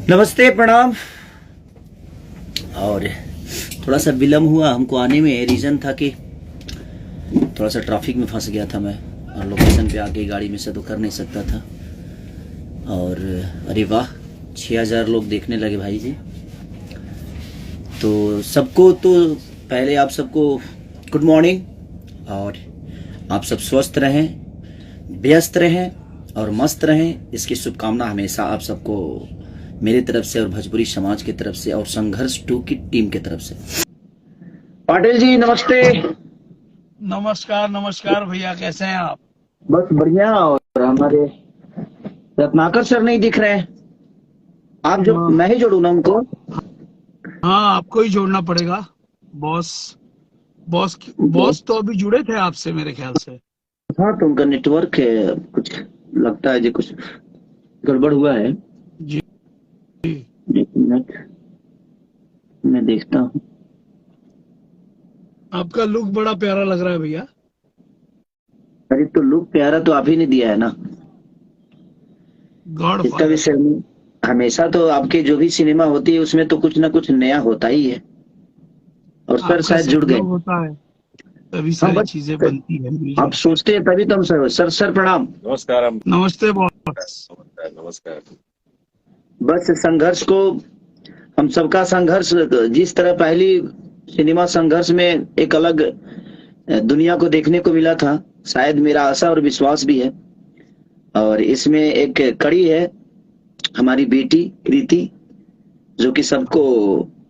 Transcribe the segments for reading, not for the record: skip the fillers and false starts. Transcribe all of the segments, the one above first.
नमस्ते, प्रणाम। और थोड़ा सा विलम्ब हुआ हमको आने में। रीज़न था कि थोड़ा सा ट्रैफिक में फंस गया था मैं, और लोकेशन पे आके गाड़ी में से तो कर नहीं सकता था। और अरे वाह, 6000 लोग देखने लगे भाई जी। तो सबको तो पहले आप सबको गुड मॉर्निंग, और आप सब स्वस्थ रहें, व्यस्त रहें और मस्त रहें, इसकी शुभकामना हमेशा आप सबको मेरी तरफ से और भोजपुरी समाज की तरफ से और संघर्ष 2 की टीम की तरफ से। पाटिल जी नमस्ते। नमस्कार नमस्कार भैया, कैसे हैं आप? बस बढ़िया। और हमारे रत्नाकर सर नहीं दिख रहे हैं। आप जो, हाँ मैं ही जोड़ू ना उनको। हाँ, आपको ही जोड़ना पड़ेगा। बॉस बॉस बॉस तो अभी जुड़े थे आपसे मेरे ख्याल से। हाँ, तो उनका नेटवर्क है कुछ, लगता है जी कुछ गड़बड़ हुआ है। जी। एक मिनट, मैं देखता हूँ। आपका लुक बड़ा प्यारा लग रहा है भैया। अरे तो लुक प्यारा तो आप ही ने दिया है ना। गॉड इसका भी फादर। सर, हमेशा तो आपके जो भी सिनेमा होती है उसमें तो कुछ ना कुछ नया होता ही है। और सर आपका शायद जुड़ गए। सहयोग होता है तभी हाँ सारी बस, चीजें बनती है आप मिलजुल के। सोचते हैं तभी तो हम सर सर सर प्रणाम। नमस्कार। नमस्ते बॉस। नमस्कार नमस्कार। बस संघर्ष को, हम सबका संघर्ष, जिस तरह पहली सिनेमा संघर्ष में एक अलग दुनिया को देखने को मिला था, शायद मेरा आशा और विश्वास भी है। और इसमें एक कड़ी है हमारी बेटी कृति, जो कि सबको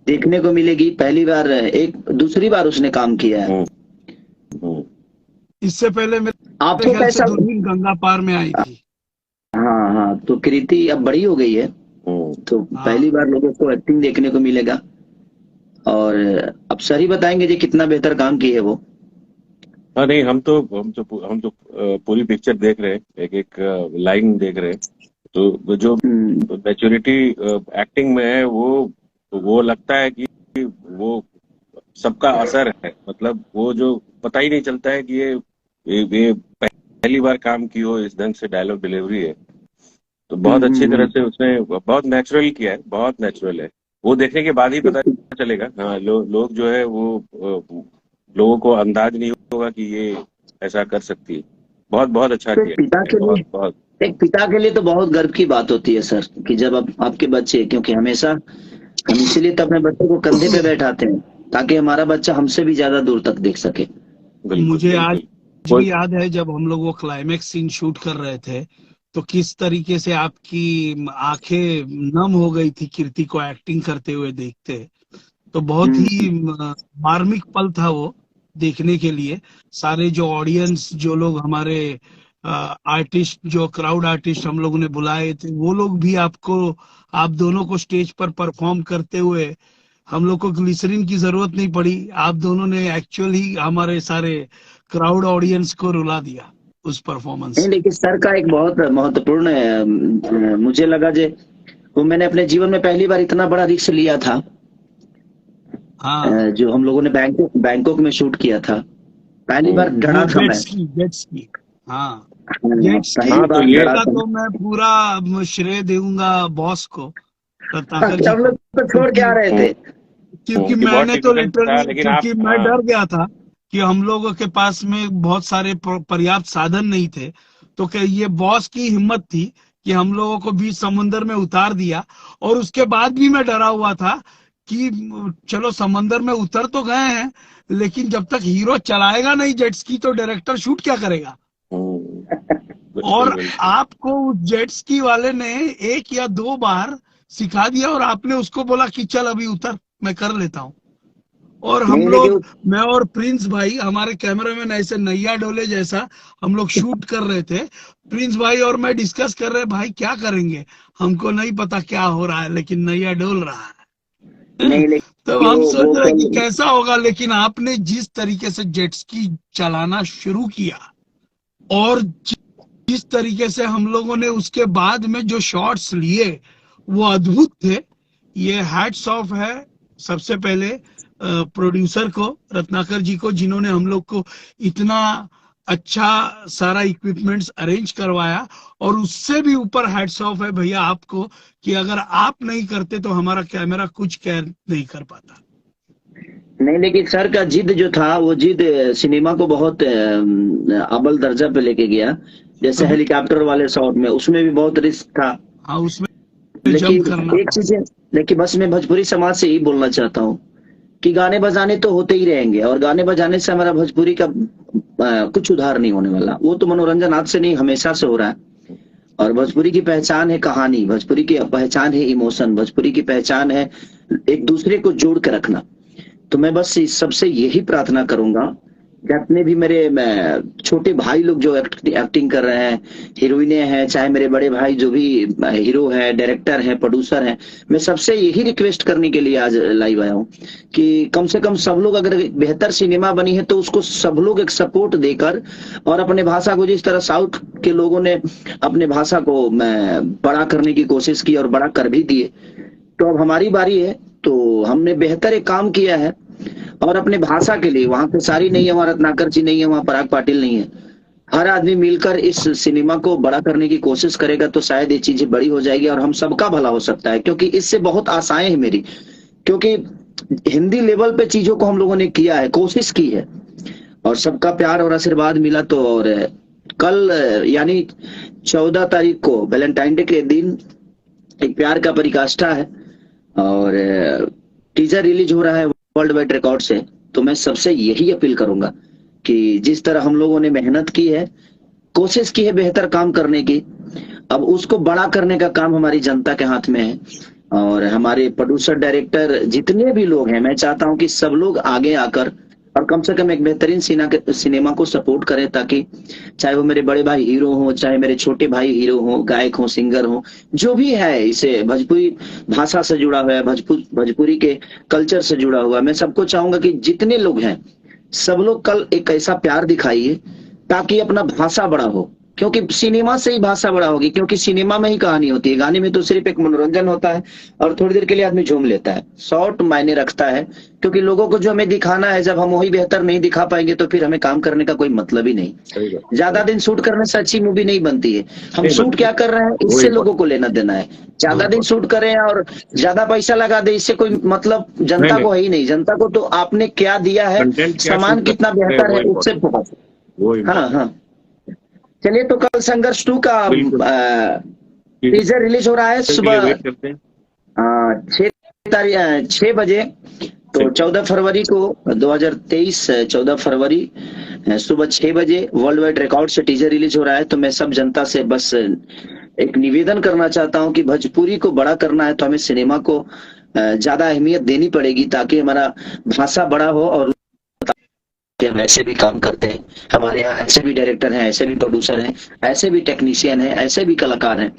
देखने को मिलेगी। पहली बार, एक दूसरी बार उसने काम किया है। हम्म। इससे पहले मेरे आपको ख्याल से कैसा? दूरबीन गंगा पार में आई थी। हाँ हाँ, तो कृति अब बड़ी हो गई है, तो पहली हाँ, बार लोगों को एक्टिंग देखने को मिलेगा। और अब सर ही बताएंगे जी कितना बेहतर काम की है वो। हाँ नहीं, हम तो पूरी पिक्चर देख रहे हैं, एक एक लाइन देख रहे हैं। तो वो जो हम्म, मैच्योरिटी एक्टिंग में है, वो लगता है कि वो सबका असर है। मतलब वो जो पता ही नहीं चलता है कि ये पहली बार काम की हो, इस ढंग से डायलॉग डिलीवरी है। तो बहुत अच्छी तरह हम्म। से उसने बहुत नेचुरल किया है, बहुत नेचुरल है। वो देखने के बाद ही पता चलेगा। हाँ, लोग जो है वो लोगों को अंदाज नहीं होगा कि ये ऐसा कर सकती है। बहुत बहुत अच्छा तो एक पिता किया है, के बहुत लिए, बहुत। एक पिता के लिए तो बहुत गर्व की बात होती है सर, कि जब आपके बच्चे, क्योंकि हमेशा हम इसीलिए तो अपने बच्चे को कंधे पे बैठाते हैं, ताकि हमारा बच्चा हमसे भी ज्यादा दूर तक देख सके। बिल्कुल मुझे आज बिल्कुल। कोई भी याद है जब हम लोग वो क्लाइमेक्स सीन शूट कर रहे थे, तो किस तरीके से आपकी आंखें नम हो गई थी कीर्ति को एक्टिंग करते हुए देखते। तो बहुत ही हम्म, मार्मिक पल था वो देखने के लिए। सारे जो ऑडियंस, जो लोग हमारे आर्टिस्ट, जो क्राउड आर्टिस्ट हम लोगों ने बुलाए थे, वो लोग भी आप दोनों को स्टेज पर परफॉर्म करते हुए, हम लोग को ग्लिसरीन की जरूरत नहीं पड़ी। आप दोनों ने एक्चुअली हमारे सारे क्राउड ऑडियंस को रुला दिया उस परफॉर्मेंस नहीं से। लेकिन सर का एक बहुत महत्वपूर्ण मुझे लगा जे, वो मैंने अपने जीवन में पहली बार इतना बड़ा रिस्क लिया था। हाँ, जो हम लोगों ने बैंकॉक बैंकॉक में शूट किया था, पहली बार वो डरा था मैं। जेट्स की। हाँ, हाँ, जेट्स पहली की हाँ, तो बार ये डरा का था। तो मैं पूरा श्रेय दूंगा बॉस को, रत्नाकर कि जी हम को, लोग तो छोड़ के आ क्योंकि रहे थे। कि बहुत मैंने तो टिपिकल था, लिटरली, लेकिन आप क्योंकि मैं हाँ। डर गया था कि हम लोगों के पास में बहुत सारे पर्याप्त साधन नहीं थे। तो क्या ये बॉस की हिम्मत थी कि हम लोगों को बीच समुद्र में उतार दिया। और उसके बाद भी मैं डरा हुआ था कि चलो समंदर में उतर तो गए हैं, लेकिन जब तक हीरो चलाएगा नहीं जेट्स की तो डायरेक्टर शूट क्या करेगा। बिल्कुल और बिल्कुल। आपको उस जेट स्की वाले ने एक या दो बार सिखा दिया और आपने उसको बोला कि चल अभी उतर, मैं कर लेता हूँ। और हम नहीं लोग, लेकिन मैं और प्रिंस भाई, हमारे कैमरामैन, ऐसे नैया डोले जैसा हम लोग शूट कर रहे थे। प्रिंस भाई और मैं डिस्कस कर रहे, भाई क्या करेंगे, हमको नहीं पता क्या हो रहा है, लेकिन नैया डोल रहा है। नहीं तो लेकिन हम सोच वो रहे कि कल, कैसा होगा, लेकिन आपने जिस तरीके से जेट स्की चलाना शुरू किया, और जिस तरीके से हम लोगों ने उसके बाद में जो शॉट्स लिए, वो अद्भुत थे। ये हैट्स ऑफ है सबसे पहले प्रोड्यूसर को, रत्नाकर जी को, जिन्होंने हम लोग को इतना अच्छा सारा इक्विपमेंट्स अरेंज करवाया, और उससे भी ऊपर हैट्स ऑफ है भैया आपको कि अगर आप नहीं करते तो हमारा कैमरा कुछ कैर नहीं कर पाता। नहीं, लेकिन सर का जिद जो था वो जिद सिनेमा को बहुत अव्वल दर्जा पे लेके गया। जैसे हेलीकॉप्टर वाले शॉट में, उसमें भी बहुत रिस्क था। हाँ, उसमें जंप लेकिन करना एक चीज है, लेकिन बस मैं भोजपुरी समाज से यही बोलना चाहता हूँ कि गाने बजाने तो होते ही रहेंगे, और गाने बजाने से हमारा भोजपुरी का कुछ उधार नहीं होने वाला। वो तो मनोरंजन आज से नहीं, हमेशा से हो रहा है। और भोजपुरी की पहचान है कहानी, भोजपुरी की पहचान है इमोशन, भोजपुरी की पहचान है एक दूसरे को जोड़ के रखना। तो मैं बस इस सबसे यही प्रार्थना करूंगा, जितने भी मेरे छोटे भाई लोग जो एक्टिंग कर रहे हैं, हीरोइनें हैं, चाहे मेरे बड़े भाई जो भी हीरो है, डायरेक्टर है, प्रोड्यूसर है, मैं सबसे यही रिक्वेस्ट करने के लिए आज लाइव आया हूँ कि कम से कम सब लोग, अगर बेहतर सिनेमा बनी है तो उसको सब लोग एक सपोर्ट देकर, और अपने भाषा को जिस तरह साउथ के लोगों ने अपने भाषा को बड़ा करने की कोशिश की और बड़ा कर भी दिए, तो अब हमारी बारी है। तो हमने बेहतर एक काम किया है, और अपने भाषा के लिए, वहां पे सारी नहीं है, वहां रत्नाकर जी नहीं है, वहां पराग पाटिल नहीं है, हर आदमी मिलकर इस सिनेमा को बड़ा करने की कोशिश करेगा तो शायद ये चीजें बड़ी हो जाएगी और हम सबका भला हो सकता है। क्योंकि इससे बहुत आशाएं हैं मेरी, क्योंकि हिंदी लेवल पे चीजों को हम लोगों ने किया है, कोशिश की है, और सबका प्यार और आशीर्वाद मिला। तो और कल यानी 14 तारीख को वैलेंटाइन डे के दिन एक प्यार का परिकाष्ठा है, और टीजर रिलीज हो रहा है वर्ल्ड वाइड रिकॉर्ड से। तो मैं सबसे यही अपील करूंगा कि जिस तरह हम लोगों ने मेहनत की है, कोशिश की है बेहतर काम करने की, अब उसको बड़ा करने का काम हमारी जनता के हाथ में है। और हमारे प्रोड्यूसर, डायरेक्टर, जितने भी लोग हैं, मैं चाहता हूं कि सब लोग आगे आकर और कम से कम एक बेहतरीन सिनेमा को सपोर्ट करें, ताकि चाहे वो मेरे बड़े भाई हीरो हो, चाहे मेरे छोटे भाई हीरो हो, गायक हो, सिंगर हो, जो भी है, इसे भोजपुरी भाषा से जुड़ा हुआ है, भोजपुरी के कल्चर से जुड़ा हुआ है, मैं सबको चाहूंगा कि जितने लोग हैं सब लोग कल एक ऐसा प्यार दिखाइए ताकि अपना भाषा बड़ा हो। क्योंकि सिनेमा से ही भाषा बड़ा होगी, क्योंकि सिनेमा में ही कहानी होती है, गाने में तो सिर्फ एक मनोरंजन होता है और थोड़ी देर के लिए आदमी झूम लेता है। शॉर्ट मायने रखता है, क्योंकि लोगों को जो हमें दिखाना है, जब हम वही बेहतर नहीं दिखा पाएंगे तो फिर हमें काम करने का कोई मतलब ही नहीं। ज्यादा दिन शूट करने से अच्छी मूवी नहीं बनती है। हम शूट क्या कर रहे हैं, इससे लोगों को लेना देना है। ज्यादा दिन शूट करें और ज्यादा पैसा लगा दे, इससे कोई मतलब जनता को है ही नहीं। जनता को तो आपने क्या दिया है, सामान कितना बेहतर है, उससे फोकस। हाँ हाँ, चलिए, तो कल संघर्ष 2 का टीजर रिलीज हो रहा है सुबह 6 बजे। तो 14 फरवरी को 2023 14 फरवरी सुबह 6 बजे वर्ल्ड वाइड रिकॉर्ड से टीजर रिलीज हो रहा है। तो मैं सब जनता से बस एक निवेदन करना चाहता हूं कि भोजपुरी को बड़ा करना है तो हमें सिनेमा को ज्यादा अहमियत देनी पड़ेगी, ताकि हमारा भाषा बड़ा हो। और हम ऐसे भी काम करते हैं, हमारे यहाँ ऐसे भी डायरेक्टर हैं, ऐसे भी प्रोड्यूसर हैं, ऐसे भी टेक्नीशियन हैं, ऐसे भी कलाकार हैं।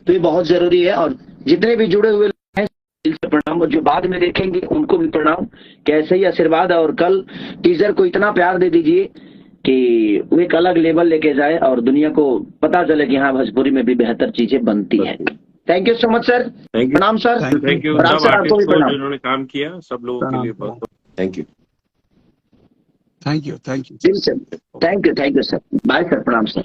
तो ये बहुत जरूरी है, और जितने भी जुड़े हुए लोग हैं दिल से प्रणाम, और जो बाद में देखेंगे उनको भी प्रणाम, कैसे ही आशीर्वाद। और कल टीजर को इतना प्यार दे दीजिए कि वो एक अलग लेवल लेके जाए और दुनिया को पता चले कि हाँ, भोजपुरी में भी बेहतर चीजें बनती है। Thank you so much sir, प्रणाम सर। थैंक यू सब आर्टिस्ट को जिन्होंने काम किया, सब लोगों के लिए बहुत thank you. Thank you thank you sir, bye sir, प्रणाम सर।